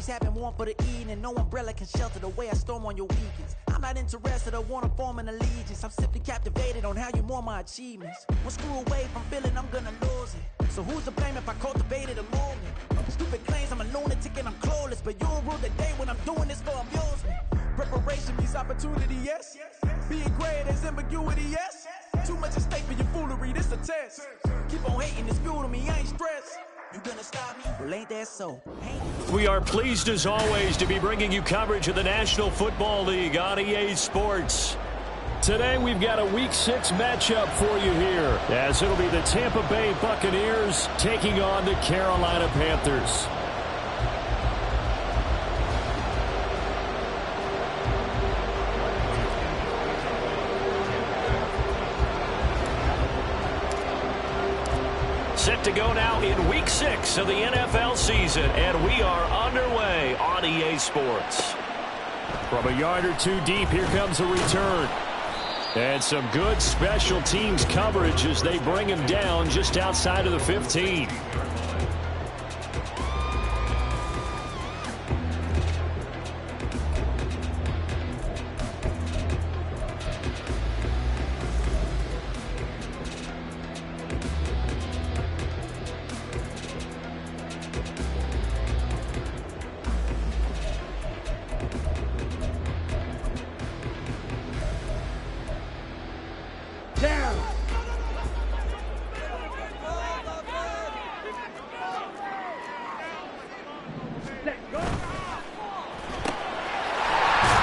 cabin warm for the evening. No umbrella can shelter the way I storm on your weekends. I'm not interested or want to form an allegiance. I'm simply captivated on how you more my achievements. One screw away from feeling I'm gonna lose it. So who's to blame if I cultivated a movement? Stupid claims I'm a lunatic and I'm clueless, but you'll rule the day when I'm doing this for amusement. Preparation means opportunity, yes. Being great is ambiguity, yes. Too much at stake for your foolery, this a test. Keep on hating, it's fuel to me, I ain't stressed. You gonna stop me? Well, ain't that so? We are pleased as always to be bringing you coverage of the National Football League on EA Sports. Today we've got a Week 6 matchup for you here, as it'll be the Tampa Bay Buccaneers taking on the Carolina Panthers. Set to go now in Week 6 of the NFL season, and we are underway on EA Sports. From a yard or two deep, here comes a return. And some good special teams coverage as they bring him down just outside of the 15.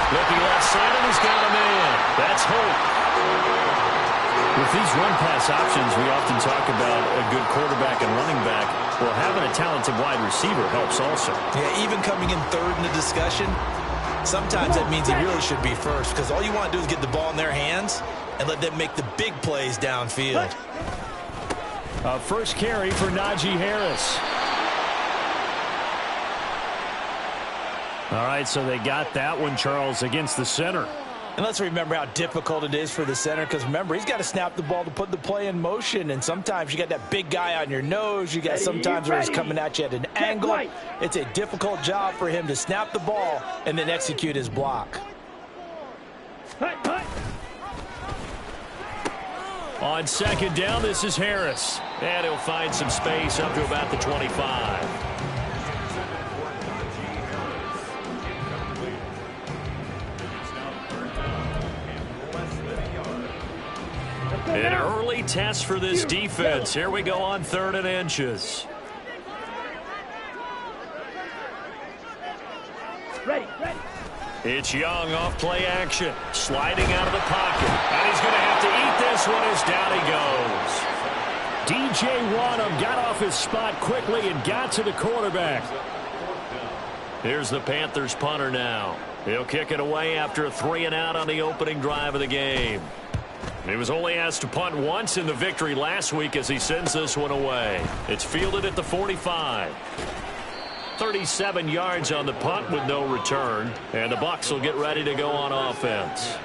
Looking left-sided, he's got a man. That's Hope. With these run-pass options, we often talk about a good quarterback and running back. Well, having a talented wide receiver helps also. Yeah, even coming in third in the discussion, sometimes that means he really should be first, because all you want to do is get the ball in their hands and let them make the big plays downfield. First carry for Najee Harris. All right, so they got that one, Charles, against the center. And let's remember how difficult it is for the center, because remember, he's got to snap the ball to put the play in motion, and sometimes you got that big guy on your nose. You got sometimes where he's coming at you at an angle. It's a difficult job for him to snap the ball and then execute his block. On second down, this is Harris. And he'll find some space up to about the 25. An early test for this defense. Here we go on 3rd and inches. Ready. It's Young off play action. Sliding out of the pocket. And he's going to have to eat this one as down he goes. DJ Wanham got off his spot quickly and got to the quarterback. Here's the Panthers punter now. He'll kick it away after a 3-and-out on the opening drive of the game. He was only asked to punt once in the victory last week as he sends this one away. It's fielded at the 45. 37 yards on the punt with no return. And the Bucks will get ready to go on offense.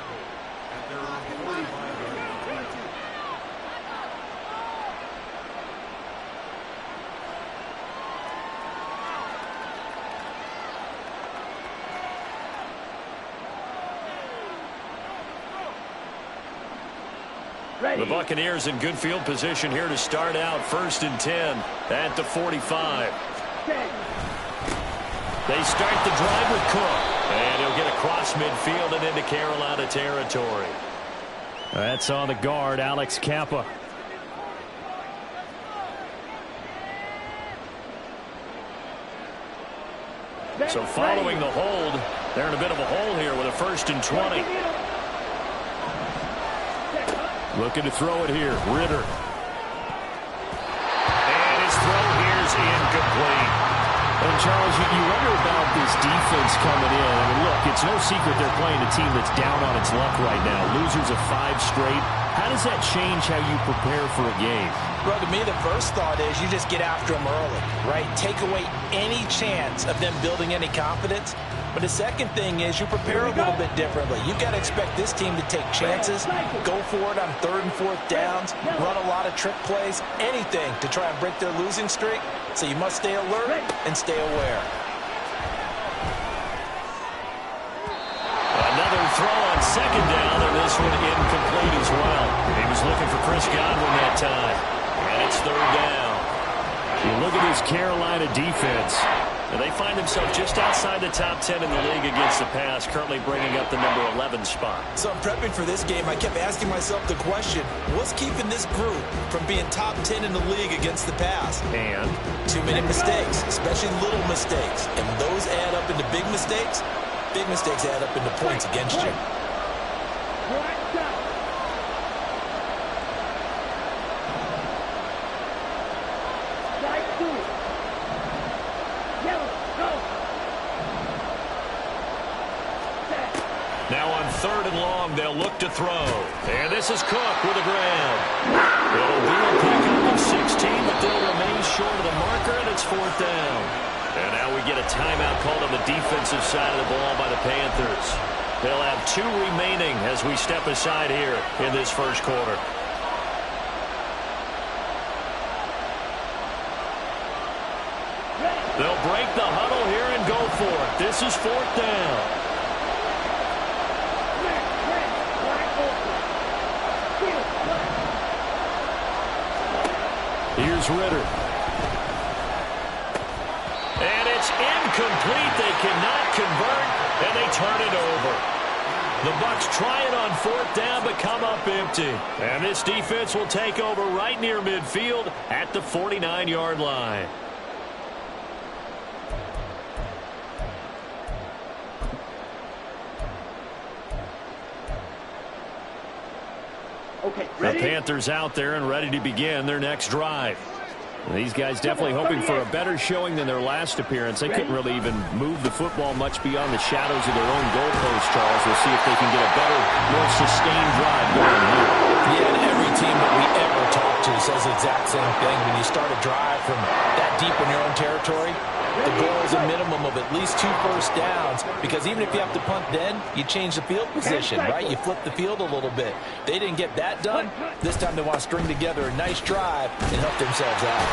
The Buccaneers in good field position here to start out. 1st and 10 at the 45. They start the drive with Cook. And he'll get across midfield and into Carolina territory. That's on the guard, Alex Kappa. So following the hold, they're in a bit of a hole here with a 1st and 20. Looking to throw it here. Ritter. And his throw here's incomplete. And, Charles, you wonder about this defense coming in. I mean, look, it's no secret they're playing a team that's down on its luck right now. Losers of 5 straight. How does that change how you prepare for a game? Well, to me, the first thought is you just get after them early, right? Take away any chance of them building any confidence. But the second thing is you prepare a little bit differently. You've got to expect this team to take chances, go for it on 3rd and 4th downs, run a lot of trick plays, anything to try and break their losing streak. So you must stay alert and stay aware. second down, and this one incomplete as well. He was looking for Chris Godwin that time. And it's third down. You look at this Carolina defense, and they find themselves just outside the top 10 in the league against the pass, currently bringing up the number 11 spot. So I'm prepping for this game. I kept asking myself the question, what's keeping this group from being top 10 in the league against the pass? And too many mistakes, especially little mistakes. And when those add up into big mistakes add up into points against you. now on third and long, they'll look to throw. And this is Cook with a grab. It'll be a pickup of 16, but they'll remain short of the marker, and it's fourth down. And now we get a timeout called on the defensive side of the ball by the Panthers. They'll have 2 remaining as we step aside here in this first quarter. They'll break the huddle here and go for it. This is fourth down. Here's Ritter. And it's incomplete. They cannot convert, and they turn it over. The Bucks try it on fourth down, but come up empty. And this defense will take over right near midfield at the 49-yard line. Okay, ready? The Panthers out there and ready to begin their next drive. These guys definitely hoping for a better showing than their last appearance. They couldn't really even move the football much beyond the shadows of their own goalpost, Charles. We'll see if they can get a better, more sustained drive going here. Yeah, and every team that we ever talk to says the exact same thing. When you start a drive from that deep in your own territory, the goal is a minimum of at least 2 first downs, because even if you have to punt then, you change the field position, right? You flip the field a little bit. They didn't get that done. This time they want to string together a nice drive and help themselves out.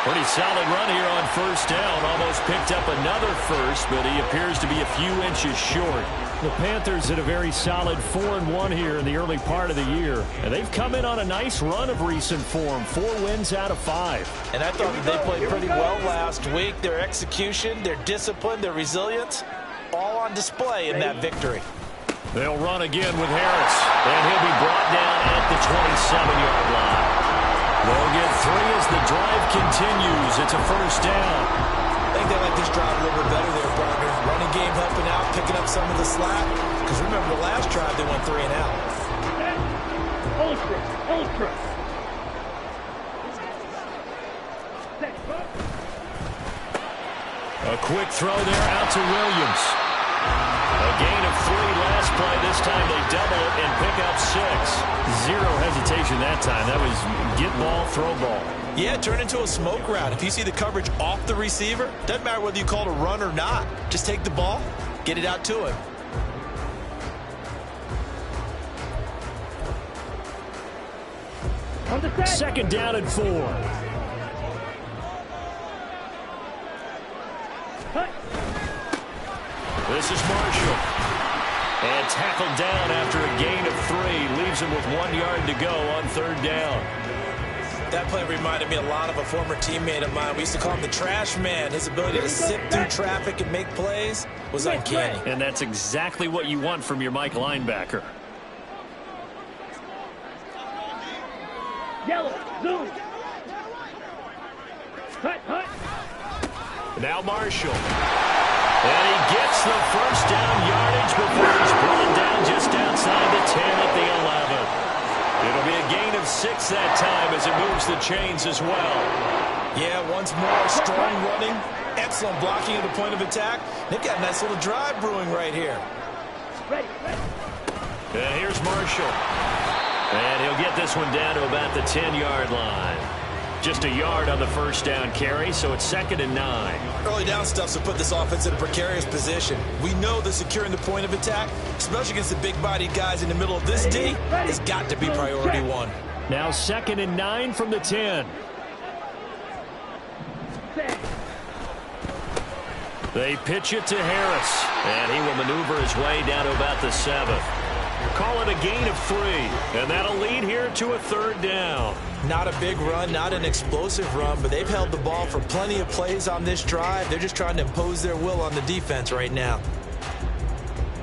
Pretty solid run here on first down. Almost picked up another first, but he appears to be a few inches short. The Panthers had a very solid 4-1 here in the early part of the year. And they've come in on a nice run of recent form. 4 wins out of 5. And I thought that they played pretty well last week. Their execution, their discipline, their resilience, all on display in that victory. They'll run again with Harris. And he'll be brought down at the 27-yard line. They'll get 3 as the drive continues. It's a first down. I think they like this drive a little bit better there, partner. Running game helping out, picking up some of the slack. Because remember, the last drive they went 3 and out. Ultra. A quick throw there out to Williams. A gain of 3 last play. This time they double it and pick up 6. 0 hesitation that time. That was get ball, throw ball. Yeah, turn into a smoke route. If you see the coverage off the receiver, doesn't matter whether you call it a run or not. Just take the ball, get it out to him. Second down and 4. This is Marshall. And tackled down after a gain of 3. Leaves him with 1 yard to go on third down. That play reminded me a lot of a former teammate of mine. We used to call him the trash man. His ability to sift through traffic and make plays was uncanny. And that's exactly what you want from your Mike linebacker. Yellow, zoom. Now Marshall. And he gets the first down yardage before he's brought down just outside the 10 at the 11. It'll be a gain of 6 that time as it moves the chains as well. Yeah, once more, strong running, excellent blocking at the point of attack. They've got a nice little drive brewing right here. Ready. And here's Marshall. And he'll get this one down to about the 10-yard line. Just a yard on the first down carry, so it's 2nd and 9. Early down stuff's to put this offense in a precarious position. We know that securing the point of attack, especially against the big-bodied guys in the middle of this D, has got to be priority 1. Now 2nd and 9 from the 10. They pitch it to Harris, and he will maneuver his way down to about the 7th. Call it a gain of 3, and that'll lead here to a 3rd down. Not a big run, not an explosive run, but they've held the ball for plenty of plays on this drive. They're just trying to impose their will on the defense right now.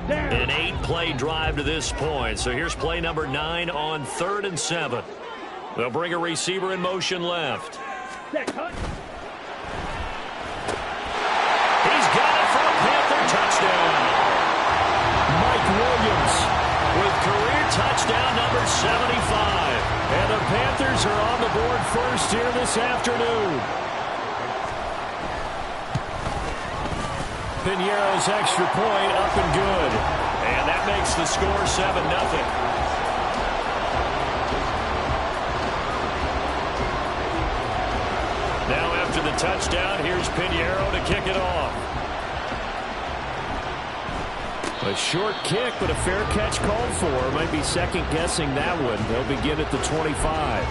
An 8-play drive to this point. So here's play number 9 on 3rd and 7. They'll bring a receiver in motion left. He's got it for a Panther touchdown. Mike Williams with career touchdown number 75. And the Panthers are on the board first here this afternoon. Pinheiro's extra point up and good. And that makes the score 7-0. Now after the touchdown, here's Pinheiro to kick it off. A short kick, but a fair catch called for. Might be second-guessing that one. They'll begin at the 25.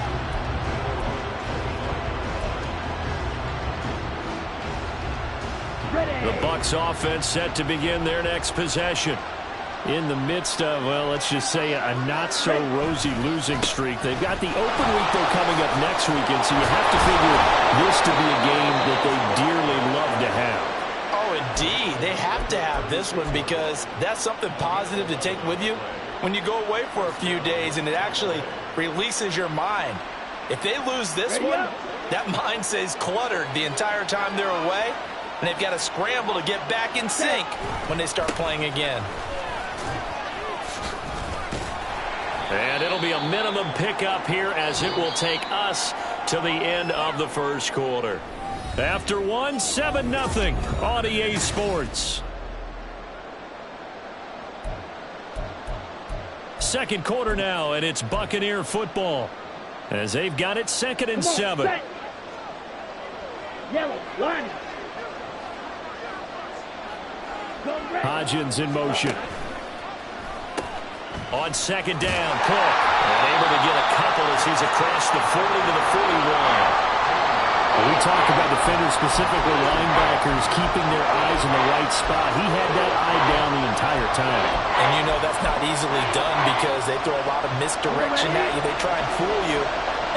The Bucks offense set to begin their next possession. In the midst of, well, let's just say a not-so-rosy losing streak. They've got the open week, though, coming up next weekend, so you have to figure this to be a game that they dearly love to have. Oh, indeed. They have to have this one because that's something positive to take with you when you go away for a few days, and it actually releases your mind. If they lose this one, that mind stays cluttered the entire time they're away, and they've got to scramble to get back in sync when they start playing again. And it'll be a minimum pickup here as it will take us to the end of the first quarter. After 1, 7-0 on EA Sports. Second quarter now, and it's Buccaneer football as they've got it 2nd and 7. Yellow, line. Hodgins in motion. On 2nd down, Cook. And able to get a couple as he's across the 40 to the 41. We talk about defenders, specifically linebackers, keeping their eyes in the right spot. He had that eye down the entire time. And you know that's not easily done because they throw a lot of misdirection at you. They try and fool you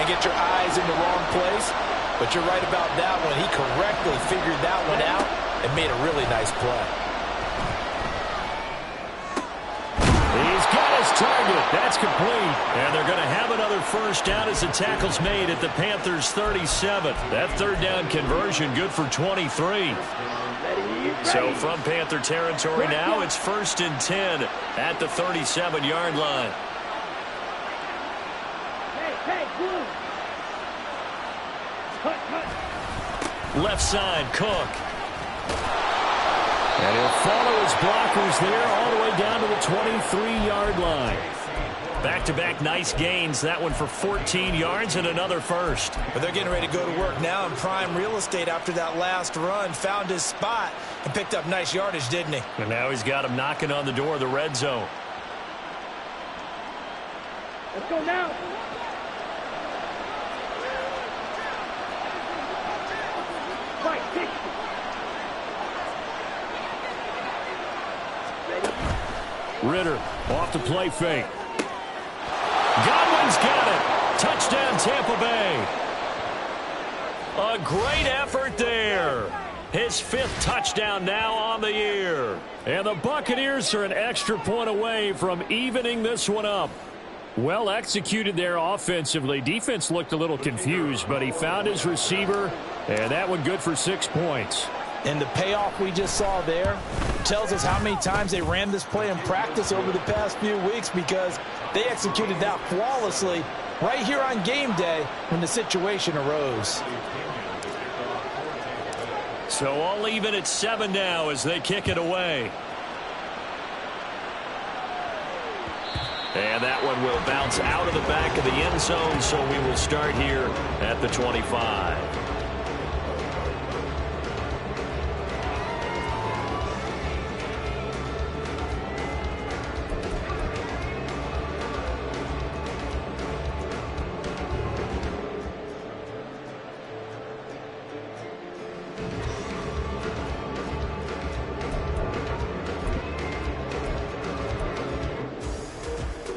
and get your eyes in the wrong place. But you're right about that one. He correctly figured that one out and made a really nice play. He's got his target. That's complete. And they're going to have another first down as the tackle's made at the Panthers' 37. That 3rd down conversion good for 23. So from Panther territory now, it's 1st and 10 at the 37-yard line. Left side, Cook. And he'll follow his blockers there all the way down to the 23-yard line. Back-to-back nice gains. That one for 14 yards and another first. But they're getting ready to go to work now in prime real estate after that last run. Found his spot and picked up nice yardage, didn't he? And now he's got him knocking on the door of the red zone. Let's go now. Right, 60. Ritter off the play fake. Godwin's got it. Touchdown, Tampa Bay. A great effort there. His 5th touchdown now on the year. And the Buccaneers are an extra point away from evening this one up. Well executed there offensively. Defense looked a little confused, but he found his receiver, and that one good for 6 points. And the payoff we just saw there tells us how many times they ran this play in practice over the past few weeks because they executed that flawlessly right here on game day when the situation arose. So all even at 7 now as they kick it away. And that one will bounce out of the back of the end zone, so we will start here at the 25.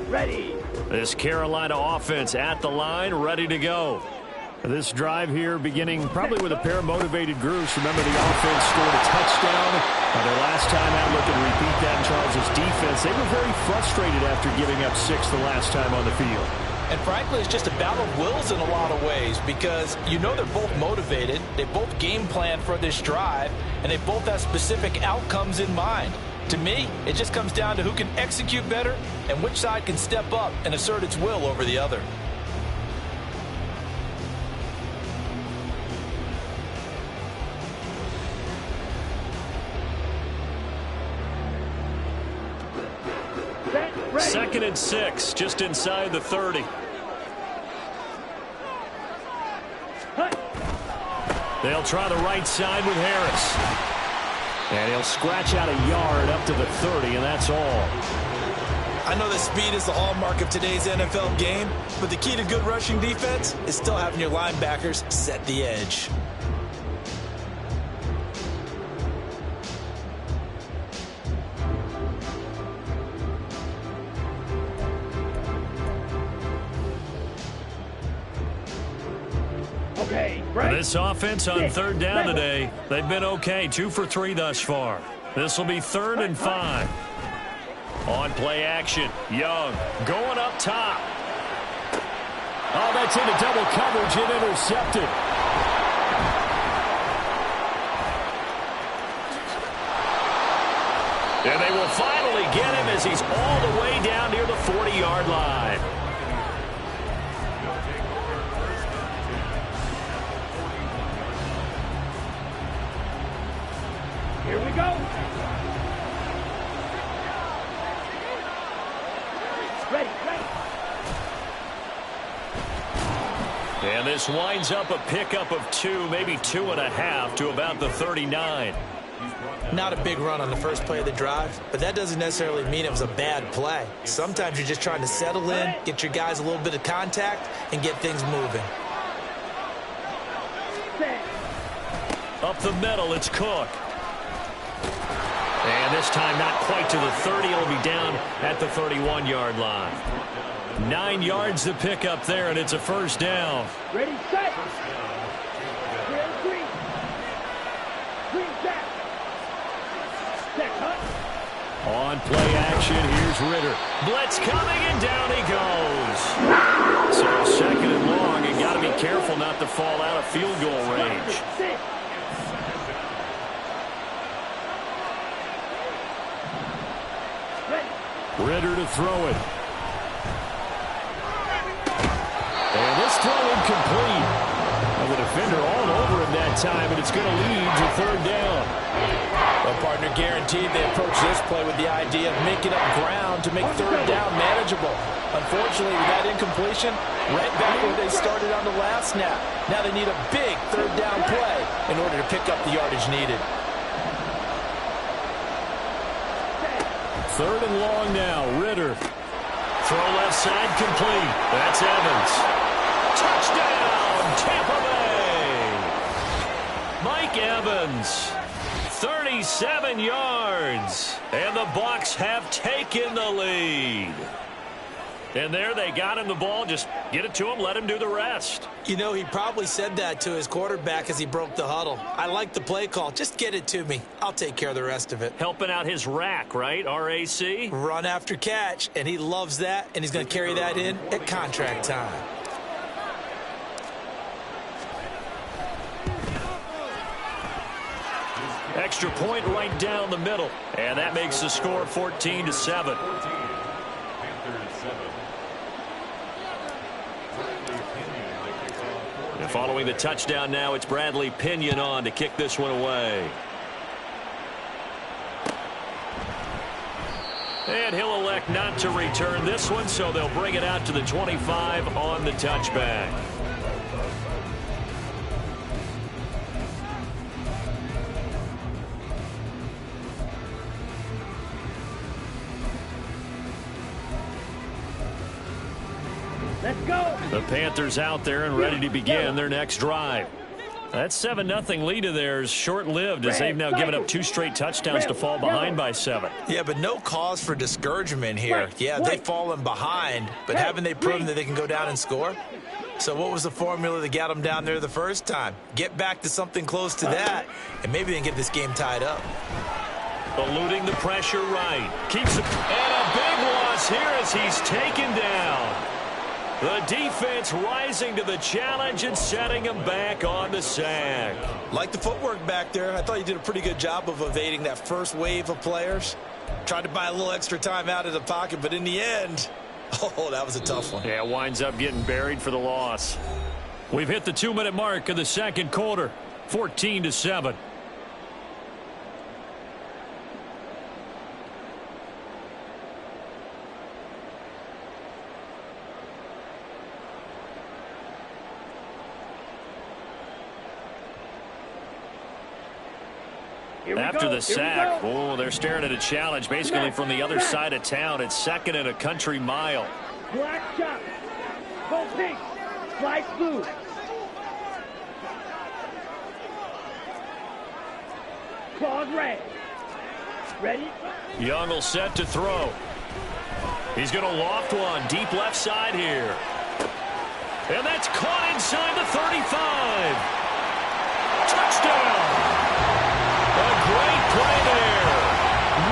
Ready. This Carolina offense at the line, ready to go. This drive here beginning probably with a pair of motivated groups. Remember, the offense scored a touchdown. Their last time out, looking to repeat that in Charles' defense. They were very frustrated after giving up 6 the last time on the field. And frankly, it's just a battle of wills in a lot of ways because you know they're both motivated. They both game plan for this drive, and they both have specific outcomes in mind. To me, it just comes down to who can execute better and which side can step up and assert its will over the other. Second and 6, just inside the 30. They'll try the right side with Harris. And he'll scratch out a yard up to the 30, and that's all. I know that speed is the hallmark of today's NFL game, but the key to good rushing defense is still having your linebackers set the edge. This offense on third down today, they've been okay, 2 for 3 thus far. This will be 3rd and 5. On play action, Young going up top. Oh, that's into double coverage and intercepted. And they will finally get him as he's all the way down near the 40-yard line. Here we go. Ready. And this winds up a pickup of 2, maybe 2.5 to about the 39. Not a big run on the first play of the drive, but that doesn't necessarily mean it was a bad play. Sometimes you're just trying to settle in, get your guys a little bit of contact, and get things moving. Up the middle, it's Cook. And this time not quite to the 30. It'll be down at the 31-yard line. 9 yards to pick up there, and it's a first down. Ready, set. Green. Green set. Set, cut. On play action, here's Ritter. Blitz coming, and down he goes. So 2nd and long, you got to be careful not to fall out of field goal range. Ritter to throw it. And this throw incomplete. And the defender all over him that time, and it's going to lead to 3rd down. Well, partner, guaranteed they approach this play with the idea of making up ground to make 3rd down manageable. Unfortunately, with that incompletion, right back where they started on the last snap. Now they need a big 3rd down play in order to pick up the yardage needed. 3rd and long now, Ritter. Throw left side complete. That's Evans. Touchdown, Tampa Bay. Mike Evans, 37 yards. And the Bucks have taken the lead. And there they got him the ball. Just get it to him, let him do the rest. You know, he probably said that to his quarterback as he broke the huddle. I like the play call. Just get it to me. I'll take care of the rest of it. Helping out his rack, right? RAC? Run after catch, and he loves that, and he's going to carry that in at contract time. Extra point right down the middle. And that makes the score 14-7. And following the touchdown now, it's Bradley Pinion on to kick this one away. And he'll elect not to return this one, so they'll bring it out to the 25 on the touchback. Let's go. The Panthers out there and ready to begin their next drive. That 7-0 lead of theirs short-lived as they've now given up 2 straight touchdowns to fall behind by 7. Yeah, but no cause for discouragement here. Yeah, they've fallen behind, but haven't they proven that they can go down and score? So what was the formula that got them down there the first time? Get back to something close to that, and maybe they can get this game tied up. Eluding the pressure right. Keeps it. And a big loss here as he's taken down. The defense rising to the challenge and setting him back on the sack. Like the footwork back there, I thought you did a pretty good job of evading that first wave of players. Tried to buy a little extra time out of the pocket, but in the end, oh, that was a tough one. Yeah, winds up getting buried for the loss. We've hit the 2-minute mark of the second quarter, 14-7. After the sack, oh, they're staring at a challenge basically from the other side of town. It's 2nd and a country mile. Black shot. Go pink. Slide blue. Claws red. Ready? Young will set to throw. He's going to loft one deep left side here. And that's caught inside the 35. Touchdown. A great play there.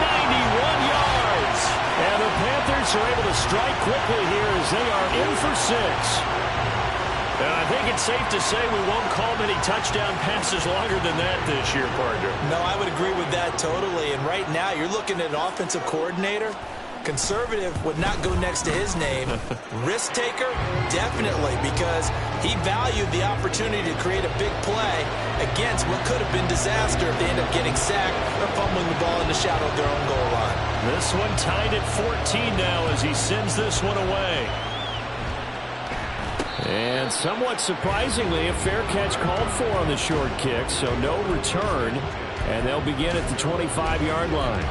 91 yards. And the Panthers are able to strike quickly here as they are in for 6. And I think it's safe to say we won't call many touchdown passes longer than that this year, partner. No, I would agree with that totally. And right now, you're looking at an offensive coordinator. Conservative would not go next to his name. Risk taker, definitely, because he valued the opportunity to create a big play against what could have been disaster if they end up getting sacked or fumbling the ball in the shadow of their own goal line. This one tied at 14 now as he sends this one away. And somewhat surprisingly, a fair catch called for on the short kick, so no return, and they'll begin at the 25-yard line.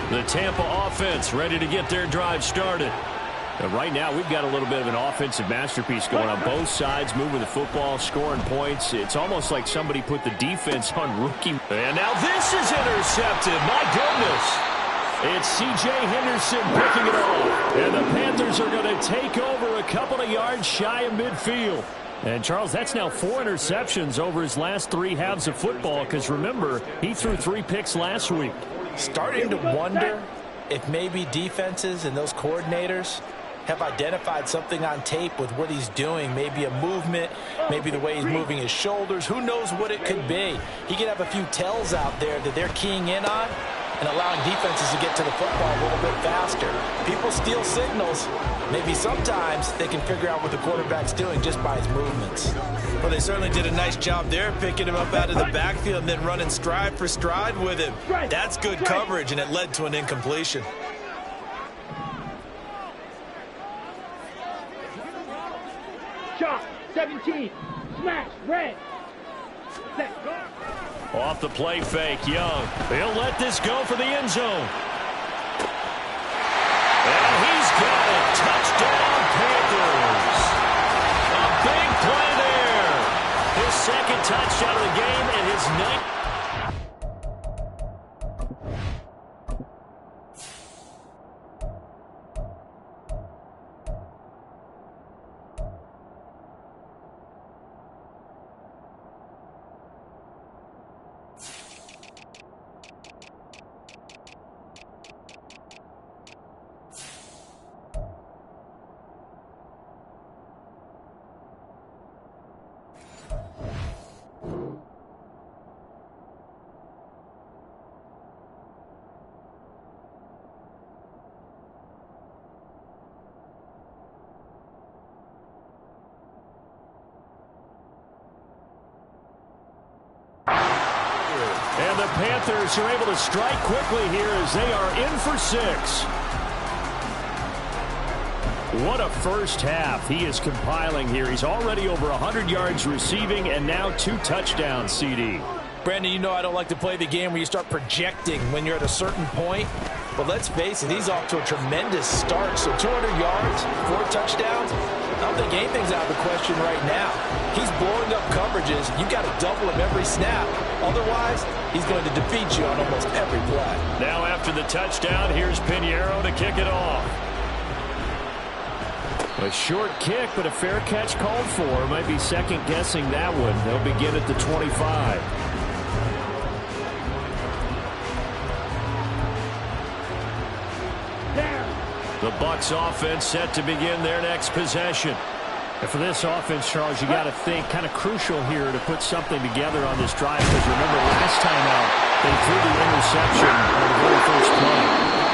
The Tampa offense ready to get their drive started. And right now, we've got a little bit of an offensive masterpiece going on both sides, moving the football, scoring points. It's almost like somebody put the defense on rookie. And now this is intercepted. My goodness. It's C.J. Henderson picking it off. And the Panthers are going to take over a couple of yards shy of midfield. And, Charles, that's now 4 interceptions over his last 3 halves of football because, remember, he threw 3 picks last week. Starting to wonder if maybe defenses and those coordinators have identified something on tape with what he's doing. Maybe a movement, maybe the way he's moving his shoulders. Who knows what it could be? He could have a few tells out there that they're keying in on and allowing defenses to get to the football a little bit faster. People steal signals. Maybe sometimes they can figure out what the quarterback's doing just by his movements. Well, they certainly did a nice job there, picking him up out of the backfield and then running stride for stride with him. That's good coverage, and it led to an incompletion. Shot. 17. Smash. Red. Set. Go. Off the play fake, Young. He'll let this go for the end zone. And he's got it. Touchdown, Panthers. A big play there. His second touchdown of the game and his ninth. And the Panthers are able to strike quickly here as they are in for 6. What a first half he is compiling here. He's already over 100 yards receiving and now 2 touchdowns, CD. Brandon, you know I don't like to play the game where you start projecting when you're at a certain point. But let's face it, he's off to a tremendous start. So 200 yards, 4 touchdowns. I don't think anything's out of the question right now. He's blowing up coverages. You got to double him every snap. Otherwise, he's going to defeat you on almost every play. Now after the touchdown, here's Pinheiro to kick it off. A short kick, but a fair catch called for. Might be second-guessing that one. They'll begin at the 25. The Bucks offense set to begin their next possession. And for this offense, Charles, you got to think kind of crucial here to put something together on this drive. Because remember, last time out, they threw the interception on the very first play.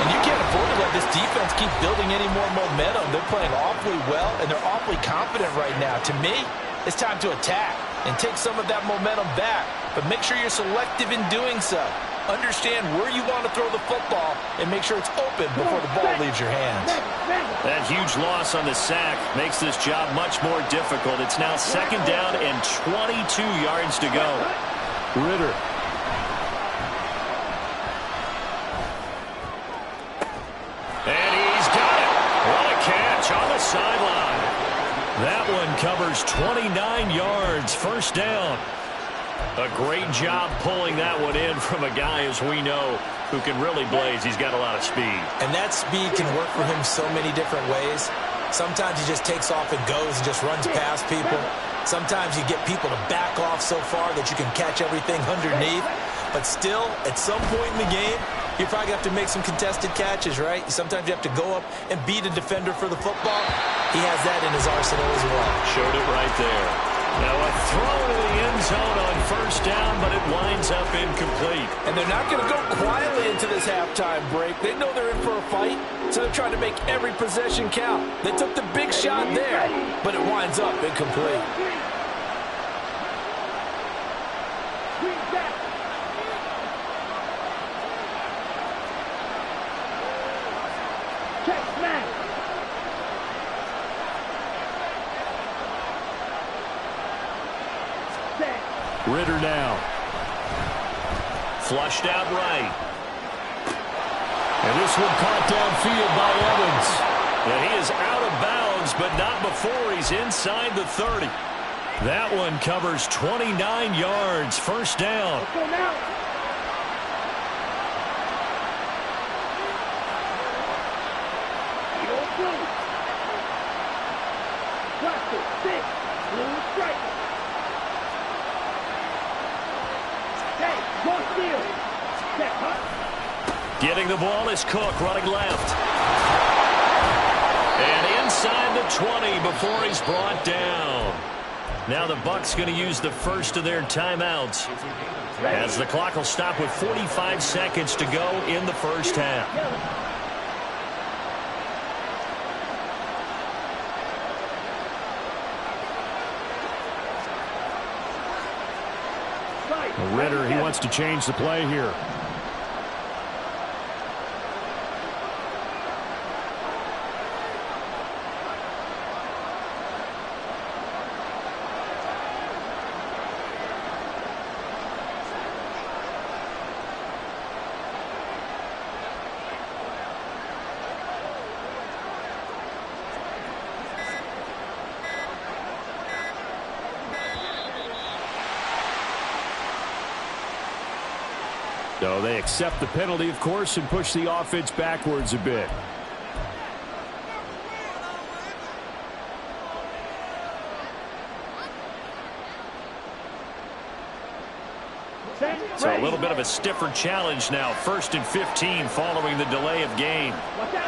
And you can't afford to let this defense keep building any more momentum. They're playing awfully well, and they're awfully confident right now. To me, it's time to attack and take some of that momentum back. But make sure you're selective in doing so. Understand where you want to throw the football and make sure it's open before the ball leaves your hands. That huge loss on the sack makes this job much more difficult. It's now second down and 22 yards to go. Ritter. And he's got it. What a catch on the sideline. That one covers 29 yards, first down. A great job pulling that one in from a guy, as we know, who can really blaze. He's got a lot of speed. And that speed can work for him so many different ways. Sometimes he just takes off and goes and just runs past people. Sometimes you get people to back off so far that you can catch everything underneath. But still, at some point in the game, you probably have to make some contested catches, right? Sometimes you have to go up and beat a defender for the football. He has that in his arsenal as well. Showed it right there. Now a throw to the end zone on first down, but it winds up incomplete. And they're not going to go quietly into this halftime break. They know they're in for a fight, so they're trying to make every possession count. They took the big shot there, but it winds up incomplete. Ritter now. Flushed out right. And this one caught downfield by Evans. And he is out of bounds, but not before he's inside the 30. That one covers 29 yards, first down. Let's go now. Getting the ball is Cook, running left. And inside the 20 before he's brought down. Now the Bucks going to use the first of their timeouts, as the clock will stop with 45 seconds to go in the first half. Ritter, he wants to change the play here. So they accept the penalty, of course, and push the offense backwards a bit. So a little bit of a stiffer challenge now. 1st and 15 following the delay of game.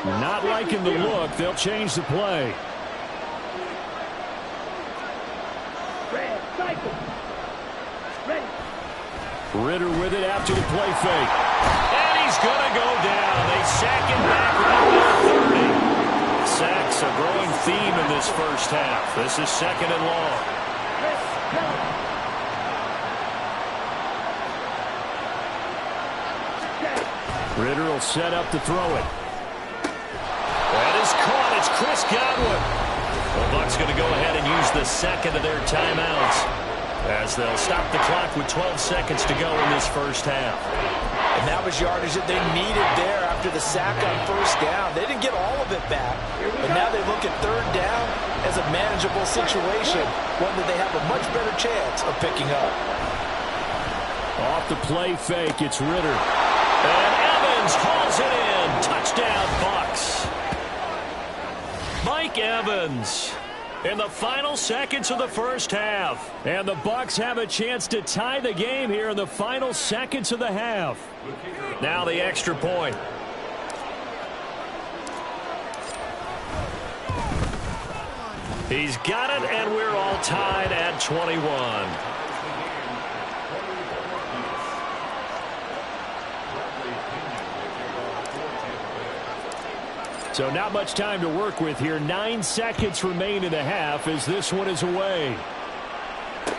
Not liking the look. They'll change the play. Ritter with it after the play fake. And he's going to go down. They sack him back right at 30. Sacks a growing theme in this first half. This is 2nd and long. Ritter will set up to throw it. That is caught. It's Chris Godwin. The Bucks going to go ahead and use the second of their timeouts. as they'll stop the clock with 12 seconds to go in this first half. And that was yardage that they needed there after the sack on first down. They didn't get all of it back, but now they look at third down as a manageable situation, one that they have a much better chance of picking up. Off the play fake, it's Ritter. And Evans hauls it in. Touchdown, Bucks. Mike Evans in the final seconds of the first half. And the Bucks have a chance to tie the game here in the final seconds of the half. Now the extra point. He's got it, and we're all tied at 21. So not much time to work with here. 9 seconds remain in the half as this one is away.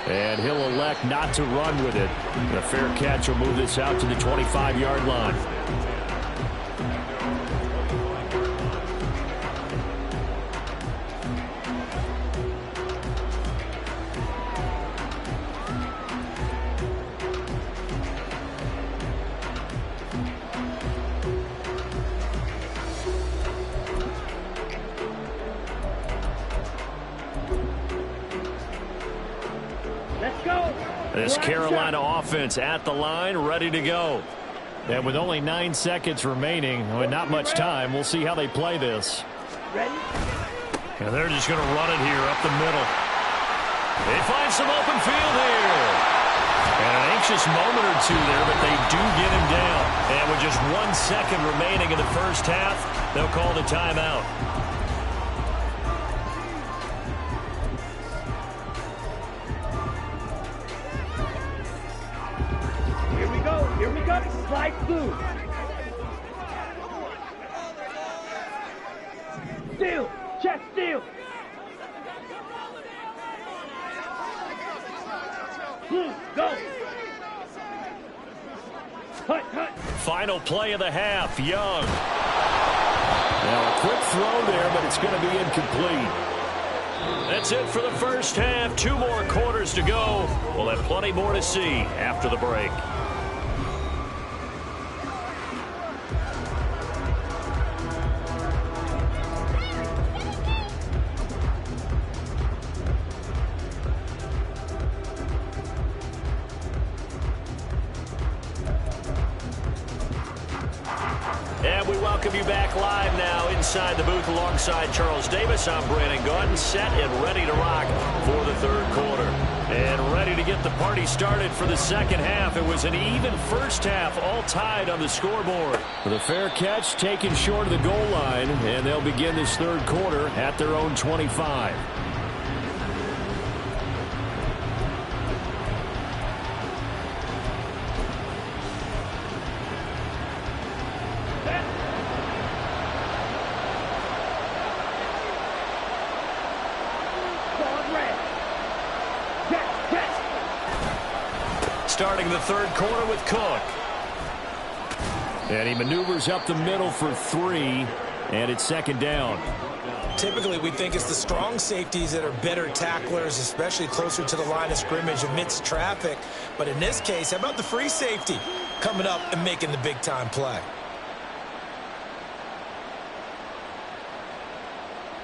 And he'll elect not to run with it. And a fair catch will move this out to the 25-yard line. This Carolina offense at the line, ready to go. And with only 9 seconds remaining, with not much time, we'll see how they play this. Ready? And they're just going to run it here up the middle. They find some open field here. And an anxious moment or two there, but they do get him down. And with just 1 second remaining in the first half, they'll call the timeout. Here we go. Slide through. Steal. Check steal. Go. Hut. Final play of the half, Young. Now a quick throw there, but it's going to be incomplete. That's it for the first half. 2 more quarters to go. We'll have plenty more to see after the break. And we welcome you back live now inside the booth alongside Charles Davis. I'm Brandon Gordon, set and ready to rock for the third quarter. And ready to get the party started for the second half. It was an even first half, all tied on the scoreboard. With a fair catch taken short of the goal line, and they'll begin this third quarter at their own 25. Starting the third quarter with Cook. And he maneuvers up the middle for 3, and it's second down. Typically, we think it's the strong safeties that are better tacklers, especially closer to the line of scrimmage amidst traffic. But in this case, how about the free safety coming up and making the big-time play?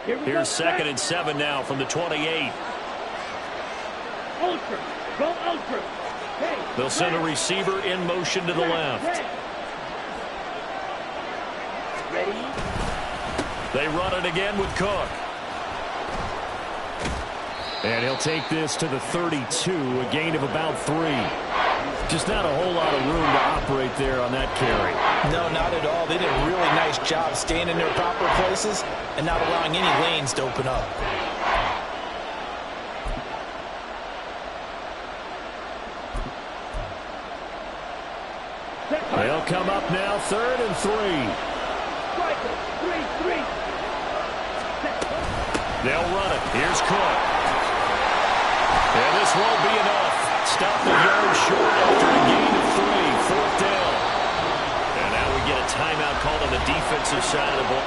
Here's 2nd and 7 now from the 28. Ultra. Go ultra. They'll send a receiver in motion to the left. Ready? They run it again with Cook. And he'll take this to the 32, a gain of about 3. Just not a whole lot of room to operate there on that carry. No, not at all. They did a really nice job staying in their proper places and not allowing any lanes to open up. They'll come up now, 3rd and 3. They'll run it. Here's Cook. And this won't be enough. Stop the yard short after a gain of 3. 4th down. And now we get a timeout called on the defensive side of the ball.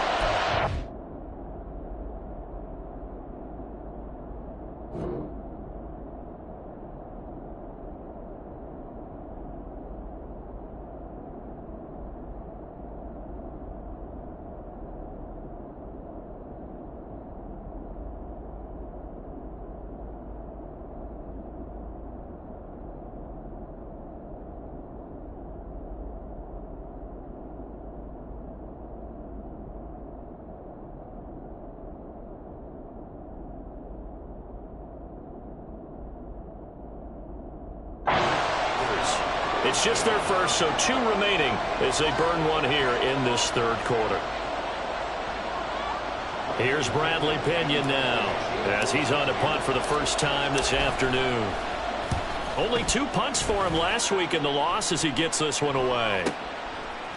It's just their first, so 2 remaining as they burn one here in this third quarter. Here's Bradley Pinion now as he's on to punt for the first time this afternoon. Only 2 punts for him last week in the loss as he gets this one away.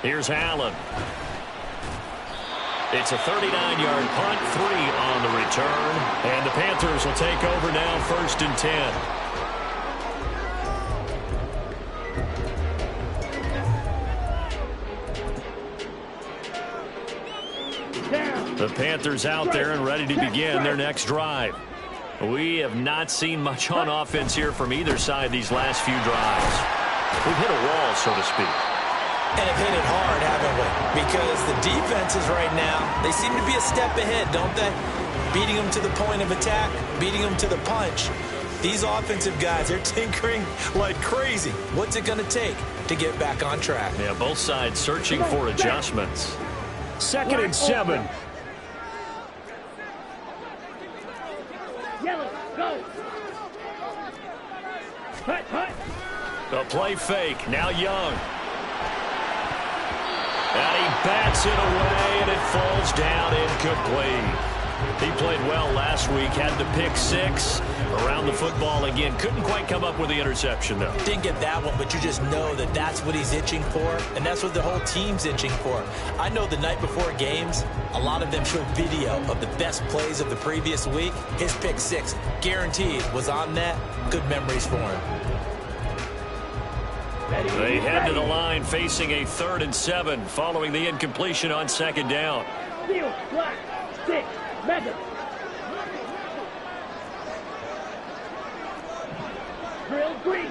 Here's Allen. It's a 39-yard punt, 3 on the return. And the Panthers will take over now, 1st and 10. The Panthers out there and ready to begin their next drive. We have not seen much on offense here from either side these last few drives. We've hit a wall, so to speak. And have hit it hard, haven't we? Because the defenses right now, they seem to be a step ahead, don't they? Beating them to the point of attack, beating them to the punch. These offensive guys, they're tinkering like crazy. What's it going to take to get back on track? Yeah, both sides searching for adjustments. 2nd and 7. Yellow, go. Hut, hut. The play fake, now Young. And he bats it away, and it falls down incomplete. He played well last week, had the pick 6 around the football again. Couldn't quite come up with the interception, though. Didn't get that one, but you just know that that's what he's itching for, and that's what the whole team's itching for. I know the night before games, a lot of them show video of the best plays of the previous week. His pick 6, guaranteed, was on that. Good memories for him. They head to the line facing a 3rd and 7 following the incompletion on 2nd down. Steel, black, 6, mega. Drill, green.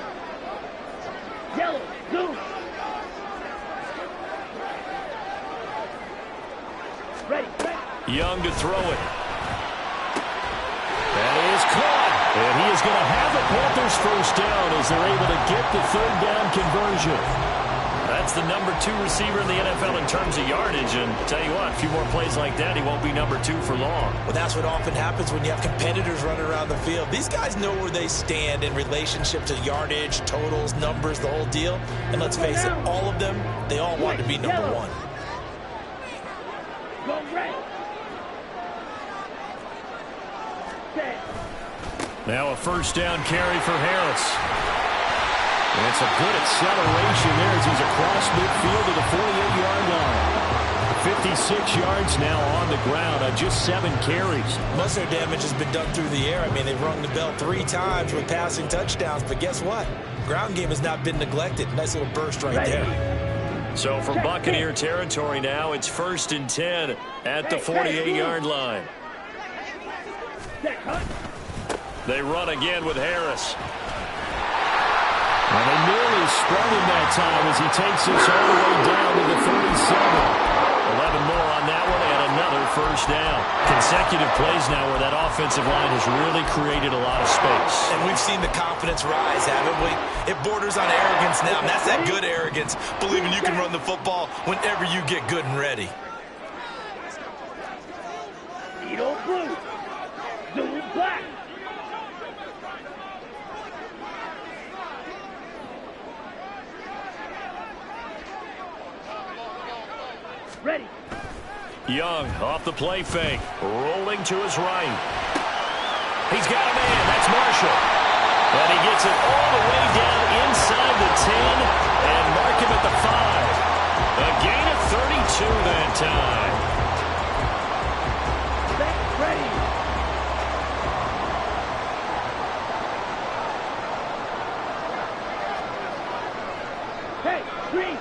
Yellow, blue. Ready, ready. Young to throw it. That is caught. And he is going to have the Panthers first down as they're able to get the 3rd down conversion. That's the number 2 receiver in the NFL in terms of yardage. And I'll tell you what, a few more plays like that, he won't be number 2 for long. Well, that's what often happens when you have competitors running around the field. These guys know where they stand in relationship to yardage, totals, numbers, the whole deal. And let's face it, all of them, they all want to be number 1. Go red. Set. Now a first down carry for Harris. And it's a good acceleration there as he's across midfield to the 48-yard line. 56 yards now on the ground on just 7 carries. Most of their damage has been done through the air. I mean, they've rung the bell 3 times with passing touchdowns. But guess what? Ground game has not been neglected. Nice little burst right there. So from Buccaneer territory now, it's 1st and 10 at the 48-yard line. They run again with Harris. And they nearly sprung him that time as he takes this all the way down to the 37. 11 more on that one and another first down. Consecutive plays now where that offensive line has really created a lot of space. And we've seen the confidence rise, haven't we? It borders on arrogance now, and that's that good arrogance, believing you can run the football whenever you get good and ready. Edo blue. Zulu black. Ready. Young off the play fake, rolling to his right. He's got a man, that's Marshall. And he gets it all the way down inside the 10 and mark him at the 5. A gain of 32 that time. Ready. Hey, green.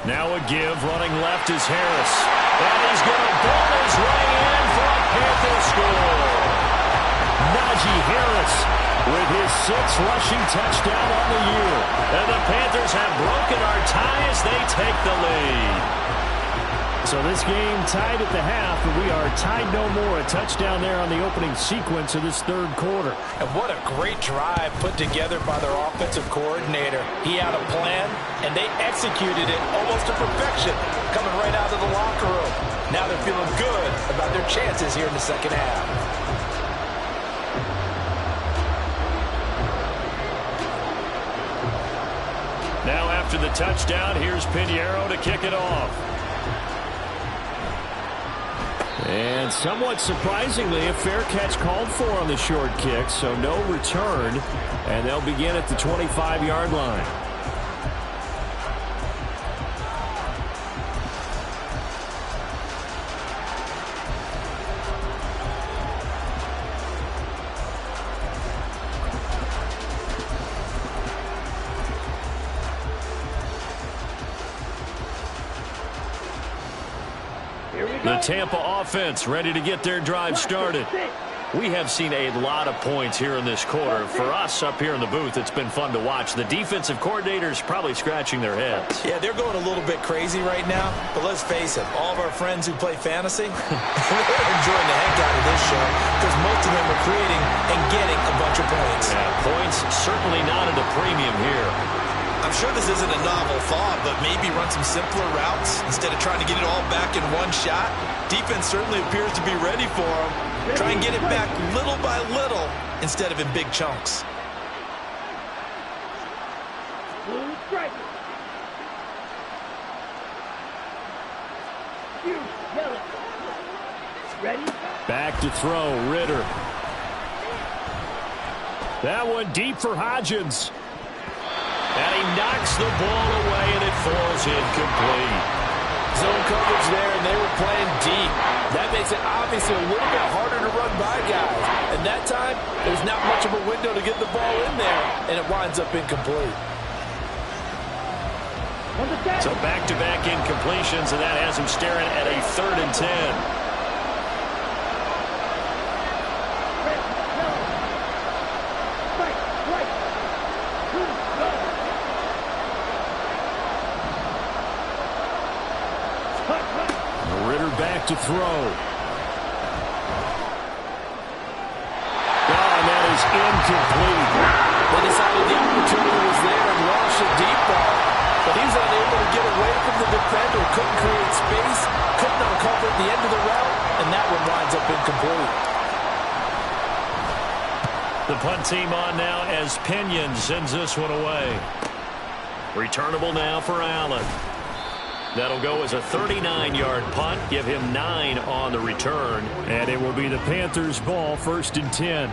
Now a give, running left is Harris. And he's going to ball his way in for a Panther score. Najee Harris with his 6th rushing touchdown on the year. And the Panthers have broken our tie as they take the lead. So this game tied at the half, and we are tied no more. A touchdown there on the opening sequence of this 3rd quarter. And what a great drive put together by their offensive coordinator. He had a plan, and they executed it almost to perfection, coming right out of the locker room. Now they're feeling good about their chances here in the 2nd half. After the touchdown, here's Pinheiro to kick it off. And somewhat surprisingly, a fair catch called for on the short kick, so no return, and they'll begin at the 25-yard line. The Tampa offense ready to get their drive started. We have seen a lot of points here in this quarter. For us up here in the booth, it's been fun to watch. The defensive coordinators probably scratching their heads. Yeah, they're going a little bit crazy right now. But let's face it, all of our friends who play fantasy, they're enjoying the heck out of this show because most of them are creating and getting a bunch of points. Yeah, points certainly not at a premium here. I'm sure this isn't a novel thought, but maybe run some simpler routes instead of trying to get it all back in one shot. Defense certainly appears to be ready for them. Try and get it back little by little instead of in big chunks. Blue striker. Yellow. Ready? Back to throw, Ritter. That one deep for Hodgins. And he knocks the ball away, and it falls incomplete. Zone coverage there, and they were playing deep. That makes it obviously a little bit harder to run by guys. And that time, there's not much of a window to get the ball in there, and it winds up incomplete. So back-to-back incompletions, and that has him staring at a 3rd and 10. Back to throw. Oh, and that is incomplete. They decided the opportunity was there and launched a deep ball. But he's unable to get away from the defender. Couldn't create space. Couldn't uncover at the end of the route. And that one winds up incomplete. The punt team on now as Pinion sends this one away. Returnable now for Allen. That'll go as a 39-yard punt. Give him 9 on the return. And it will be the Panthers' ball, 1st and 10.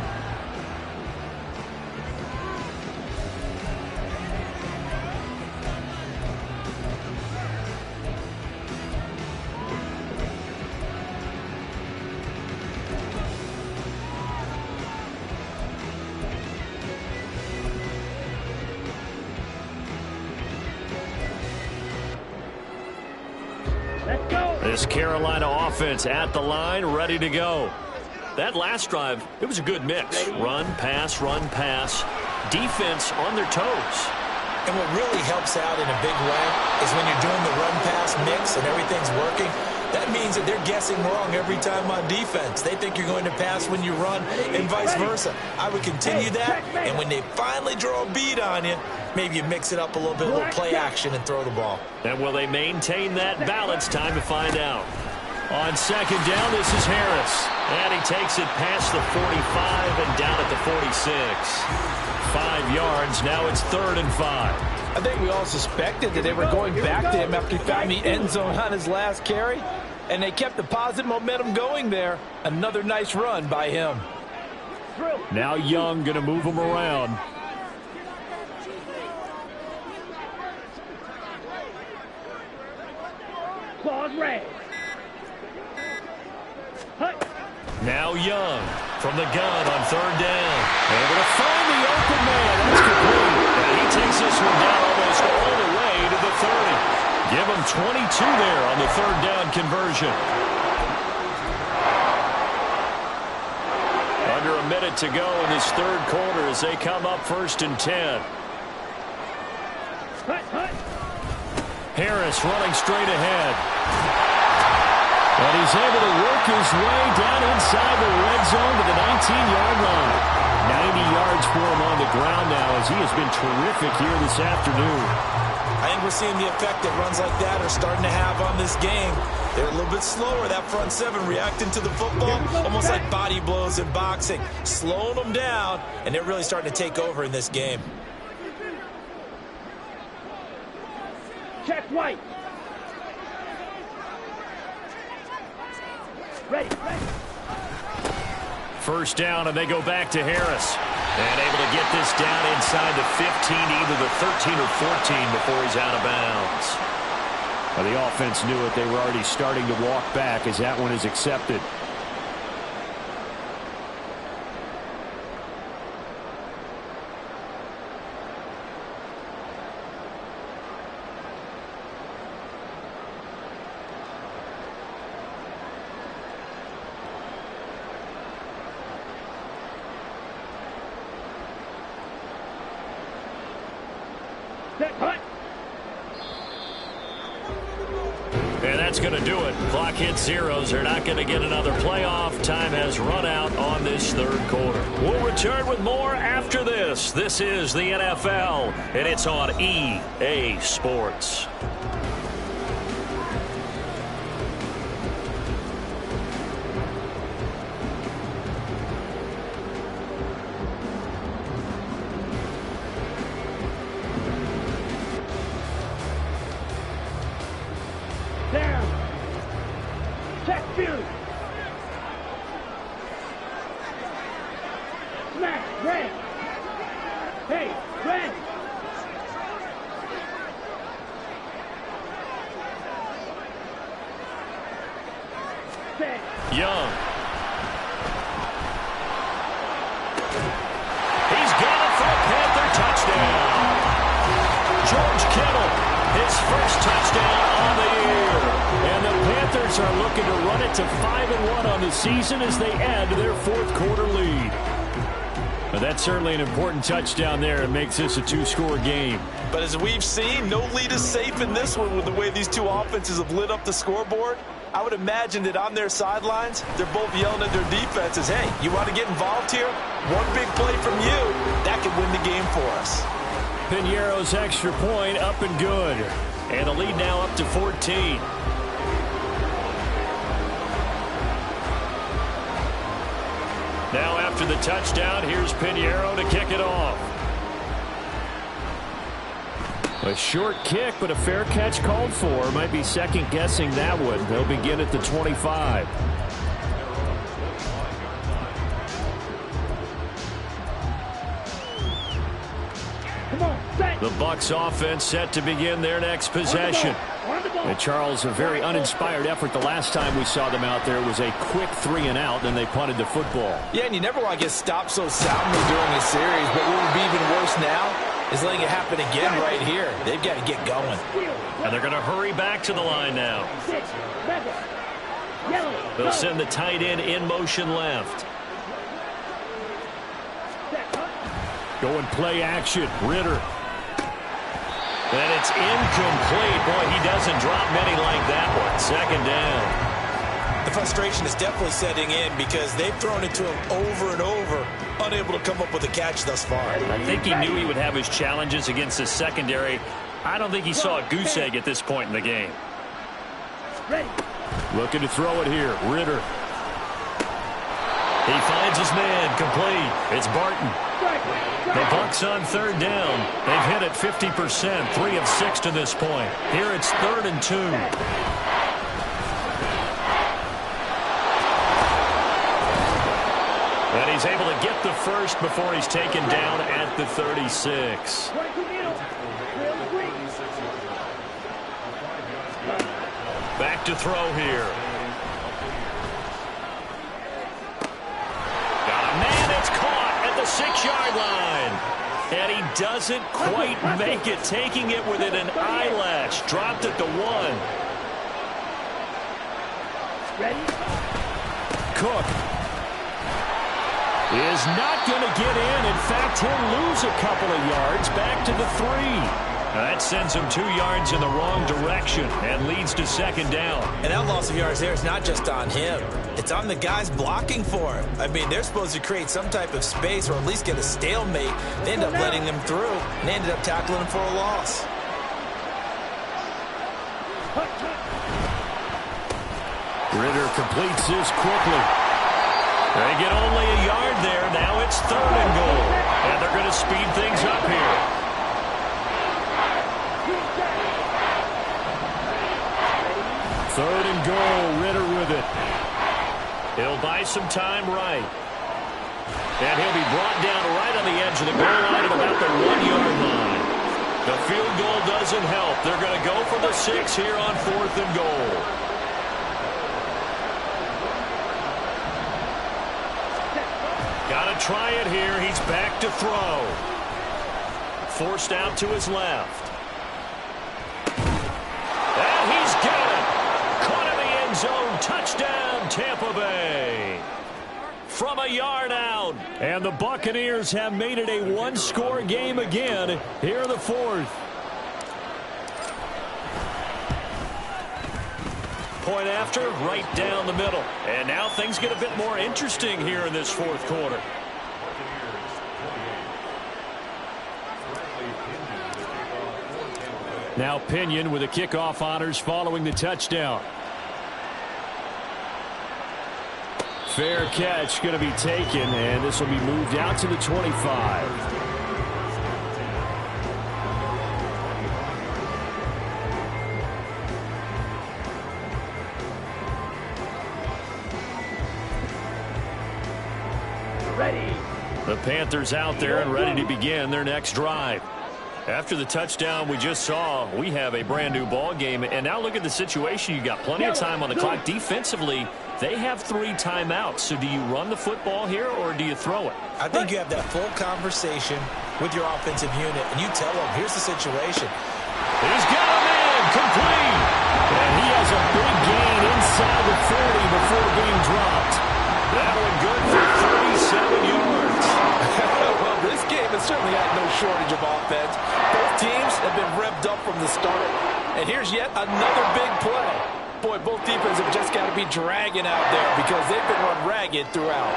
This Carolina offense at the line, ready to go. That last drive, it was a good mix. Run, pass, defense on their toes. And what really helps out in a big way is when you're doing the run-pass mix and everything's working, that means that they're guessing wrong every time on defense. They think you're going to pass when you run and vice versa. I would continue that, and when they finally draw a bead on you, maybe you mix it up a little bit, a little play action, and throw the ball. And will they maintain that balance? Time to find out. On 2nd down, this is Harris. And he takes it past the 45 and down at the 46. 5 yards. Now it's 3rd and 5. I think we all suspected that they were going back to him after he found the end zone on his last carry. And they kept the positive momentum going there. Another nice run by him. Now Young going to move him around. Claws red. Now Young from the gun on 3rd down. Able to find the open man. That's complete. And he takes this one down almost all the way to the 30. Give him 22 there on the 3rd down conversion. Under a minute to go in this 3rd quarter as they come up 1st and 10. Harris running straight ahead. And he's able to work his way down inside the red zone to the 19-yard line. 90 yards for him on the ground now as he has been terrific here this afternoon. I think we're seeing the effect that runs like that are starting to have on this game. They're a little bit slower, that front 7, reacting to the football, almost like body blows in boxing, slowing them down, and they're really starting to take over in this game. That's white. Ready. First down, and they go back to Harris. And able to get this down inside the 15, either the 13 or 14 before he's out of bounds. Well, the offense knew it. They were already starting to walk back as that one is accepted. And that's going to do it. Clock hits zeros. They're not going to get another playoff. Time has run out on this third quarter. We'll return with more after this. This is the NFL, and it's on EA Sports. Young. He's got it for a Panther touchdown. George Kittle, his first touchdown on the year. And the Panthers are looking to run it to 5-1 on the season as they add to their fourth quarter lead. But that's certainly an important touchdown there. It makes this a two-score game. But as we've seen, no lead is safe in this one with the way these two offenses have lit up the scoreboard. I would imagine that on their sidelines, they're both yelling at their defenses, hey, you want to get involved here? One big play from you, that could win the game for us. Piñeiro's extra point up and good. And the lead now up to 14. Now after the touchdown, here's Piñeiro to kick it off. A short kick, but a fair catch called for. Might be second-guessing that one. They'll begin at the 25. The Bucks offense set to begin their next possession. And Charles, a very uninspired effort the last time we saw them out there. It was a quick 3-and-out, then they punted the football. Yeah, and you never want to get stopped so soundly during a series, but what would be even worse now is letting it happen again right here. They've got to get going. And they're going to hurry back to the line now. They'll send the tight end in motion left. Going play action. Ritter. And it's incomplete. Boy, he doesn't drop many like that one. Second down. The frustration is definitely setting in because they've thrown it to him over and over, unable to come up with a catch thus far. I think he knew he would have his challenges against the secondary. I don't think he saw a goose egg at this point in the game. Looking to throw it here. Ritter. He finds his man. Complete. It's Barton. The Bucks on third down. They've hit it 50%, 3 of 6 to this point. Here it's 3rd and 2. And he's able to get the first before he's taken down at the 36. Back to throw here. Got a man that's caught at the 6-yard line. And he doesn't quite make it, taking it within an eyelash. Dropped at the 1. Cook is not going to get in. In fact, he'll lose a couple of yards back to the 3. That sends him 2 yards in the wrong direction and leads to second down. And that loss of yards there is not just on him. It's on the guys blocking for him. I mean, they're supposed to create some type of space or at least get a stalemate. They end up letting them through and ended up tackling him for a loss. Ritter completes this quickly. They get only a yard there. Now it's 3rd and goal. And they're going to speed things up here. Third and goal, Ritter with it. He'll buy some time right. And he'll be brought down right on the edge of the goal line at about the 1-yard line. The field goal doesn't help. They're going to go for the 6 here on 4th and goal. Got to try it here. He's back to throw. Forced out to his left. And he's got it. Caught in the end zone. Touchdown, Tampa Bay. From a yard out. And the Buccaneers have made it a one-score game again here in the 4th. Point after, right down the middle. And now things get a bit more interesting here in this 4th quarter. Now Pinion with the kickoff honors following the touchdown. Fair catch going to be taken, and this will be moved out to the 25. Ready. The Panthers out there and ready to begin their next drive. After the touchdown we just saw, we have a brand new ball game. And now look at the situation. You got plenty of time on the clock. Defensively, they have 3 timeouts. So do you run the football here or do you throw it? I think you have that full conversation with your offensive unit, and you tell them, here's the situation. He's got a man complete. And he has a big gain inside the 40 before the game dropped. That one good for 37 yards. Well, this game has certainly had no shortage of offense. Both teams have been revved up from the start. And here's yet another big play. Boy, both defenses have just got to be dragging out there because they've been run ragged throughout.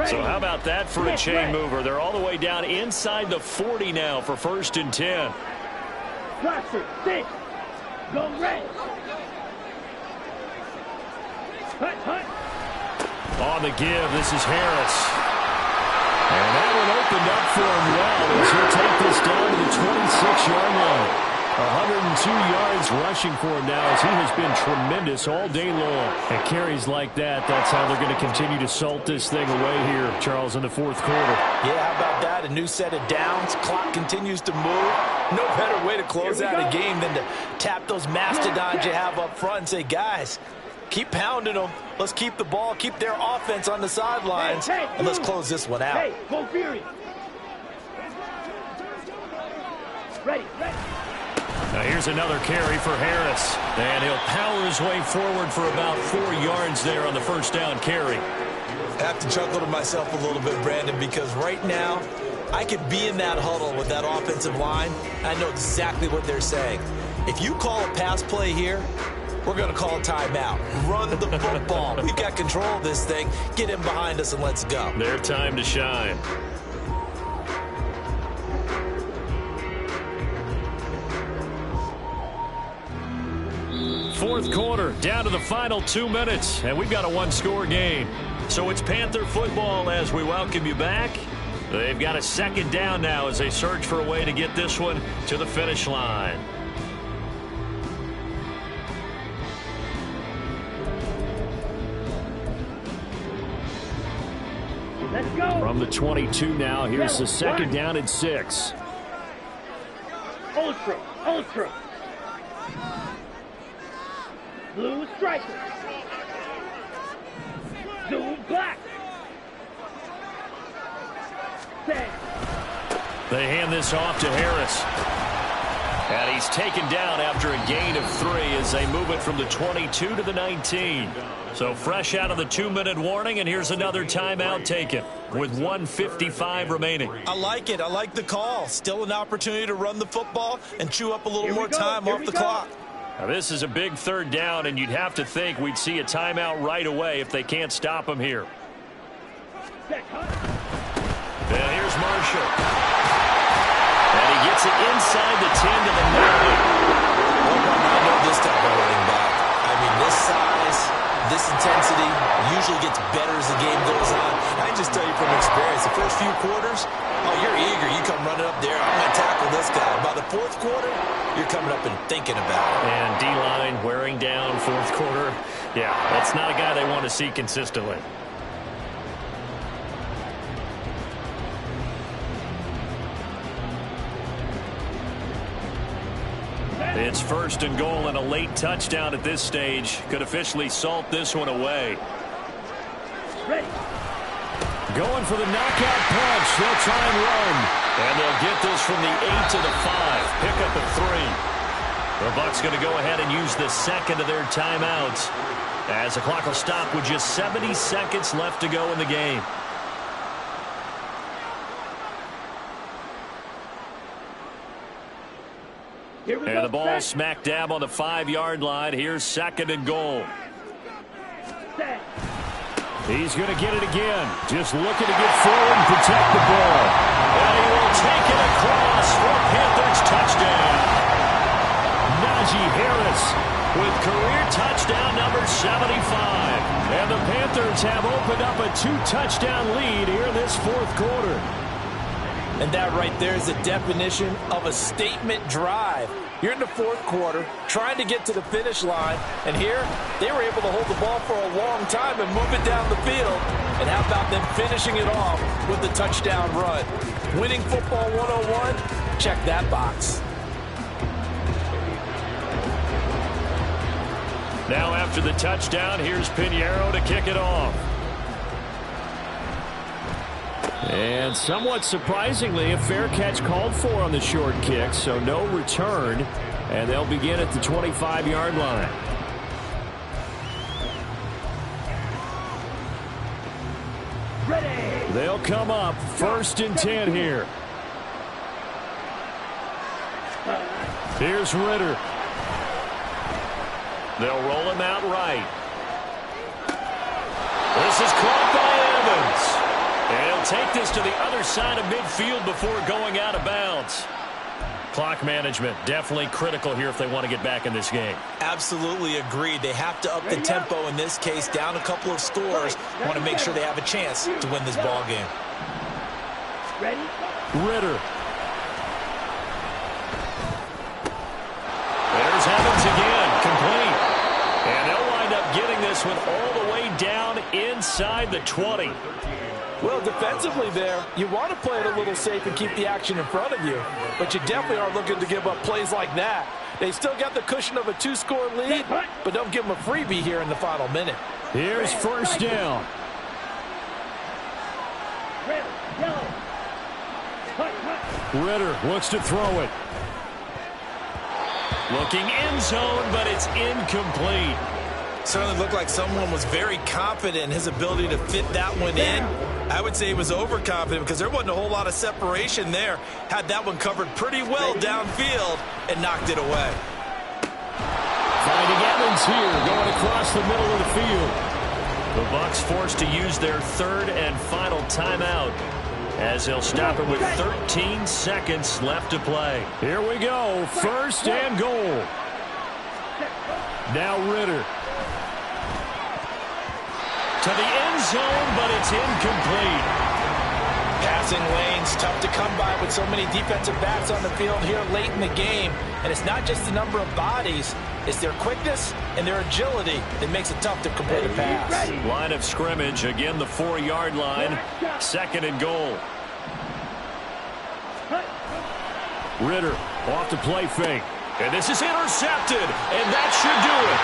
So how about that for a chain mover? They're all the way down inside the 40 now for 1st and 10. Cluster, 6. Go red. Hut. On the give, this is Harris. And that one opened up for him well as he'll take this down to the 26-yard line. 102 yards rushing for him now as he has been tremendous all day long. And carries like that, that's how they're going to continue to salt this thing away here, Charles, in the 4th quarter. Yeah, how about that? A new set of downs. Clock continues to move. No better way to close out a game than to tap those mastodons you have up front and say, guys, keep pounding them. Let's keep the ball, keep their offense on the sidelines, and let's close this one out. Hey, go Fury. Ready. Now here's another carry for Harris. And he'll power his way forward for about 4 yards there on the 1st down carry. I have to chuckle to myself a little bit, Brandon, because right now I could be in that huddle with that offensive line. I know exactly what they're saying. If you call a pass play here, we're going to call a timeout. Run the football. We've got control of this thing. Get in behind us and let's go. Their time to shine. Fourth quarter, down to the final 2 minutes, and we've got a one-score game. So it's Panther football as we welcome you back. They've got a 2nd down now as they search for a way to get this one to the finish line. Let's go. From the 22 now, here's the 2nd down and 6. Ultra. Blue striker. Zoom black. 10. They hand this off to Harris. And he's taken down after a gain of 3 as they move it from the 22 to the 19. So fresh out of the 2-minute warning, and here's another timeout taken with 1:55 remaining. I like it. I like the call. Still an opportunity to run the football and chew up a little more time off the clock. Now this is a big 3rd down, and you'd have to think we'd see a timeout right away if they can't stop him here. And here's Marshall. And he gets it inside the 10 to the 9. I know this type of running back. I mean, this size, this intensity, you usually gets better as the game goes on. I can just tell you from experience, the first few quarters, oh, you're eager. You come running up there, I'm going to tackle this guy. By the fourth quarter, you're coming up and thinking about it. And D-line wearing down fourth quarter. Yeah, that's not a guy they want to see consistently. It's first and goal and a late touchdown at this stage. Could officially salt this one away. Ready. Going for the knockout punch. They'll try and run. And they'll get this from the 8 to the 5. Pick up a 3. The Bucks going to go ahead and use the second of their timeouts, as the clock will stop with just 70 seconds left to go in the game. And the ball smack dab on the 5-yard line. Here's second and goal. He's going to get it again. Just looking to get forward and protect the ball. And he will take it across for Panthers touchdown. Najee Harris with career touchdown number 75. And the Panthers have opened up a 2-touchdown lead here in this fourth quarter. And that right there is the definition of a statement drive. You're in the fourth quarter, trying to get to the finish line, and here they were able to hold the ball for a long time and move it down the field. And how about them finishing it off with the touchdown run? Winning football 101, check that box. Now after the touchdown, here's Pinheiro to kick it off. And somewhat surprisingly, a fair catch called for on the short kick, so no return, and they'll begin at the 25-yard line. Ready. They'll come up first and 10 here. Here's Ritter. They'll roll him out right. This is caught by Evans. And he'll take this to the other side of midfield before going out of bounds. Clock management definitely critical here if they want to get back in this game. Absolutely agreed. They have to up the tempo in this case, down a couple of scores. Want to make sure they have a chance to win this ball game. Ready. Ritter. There's Evans again, complete. And they'll wind up getting this one all the way down inside the 20. Well, defensively there, you want to play it a little safe and keep the action in front of you. But you definitely aren't looking to give up plays like that. They still got the cushion of a 2-score lead, but don't give them a freebie here in the final minute. Here's first down. Ritter looks to throw it. Looking end zone, but it's incomplete. Certainly looked like someone was very confident in his ability to fit that one in. I would say he was overconfident because there wasn't a whole lot of separation there. Had that one covered pretty well downfield and knocked it away. Finding Evans here, going across the middle of the field. The Bucks forced to use their third and final timeout, as they'll stop it with 13 seconds left to play. Here we go, first and goal. Now Ritter. To the end zone, but it's incomplete. Passing lanes, tough to come by with so many defensive backs on the field here late in the game. And it's not just the number of bodies, it's their quickness and their agility that makes it tough to complete a pass. Line of scrimmage, again the 4-yard line, second and goal. Ritter off the play fake. And this is intercepted, and that should do it.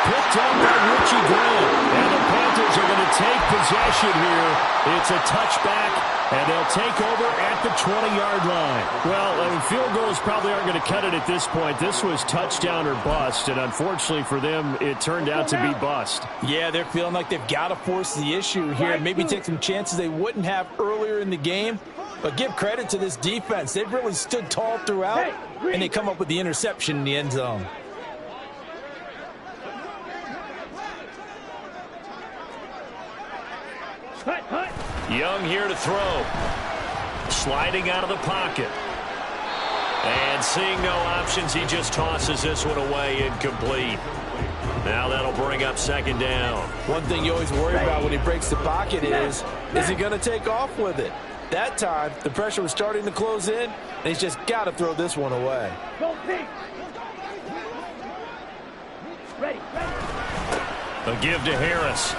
Picked up by Richie Grant. And the Panthers are going to take possession here. It's a touchback, and they'll take over at the 20-yard line. Well, I mean, field goals probably aren't going to cut it at this point. This was touchdown or bust, and unfortunately for them, it turned out to be bust. Yeah, they're feeling like they've got to force the issue here and maybe take some chances they wouldn't have earlier in the game. But give credit to this defense. They've really stood tall throughout, and they come up with the interception in the end zone. Young here to throw. Sliding out of the pocket. And seeing no options, he just tosses this one away incomplete. Now that'll bring up second down. One thing you always worry about when he breaks the pocket is he going to take off with it? That time, the pressure was starting to close in, and he's just got to throw this one away. Ready. A give to Harris.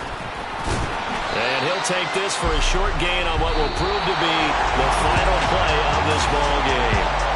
And he'll take this for a short gain on what will prove to be the final play of this ball game.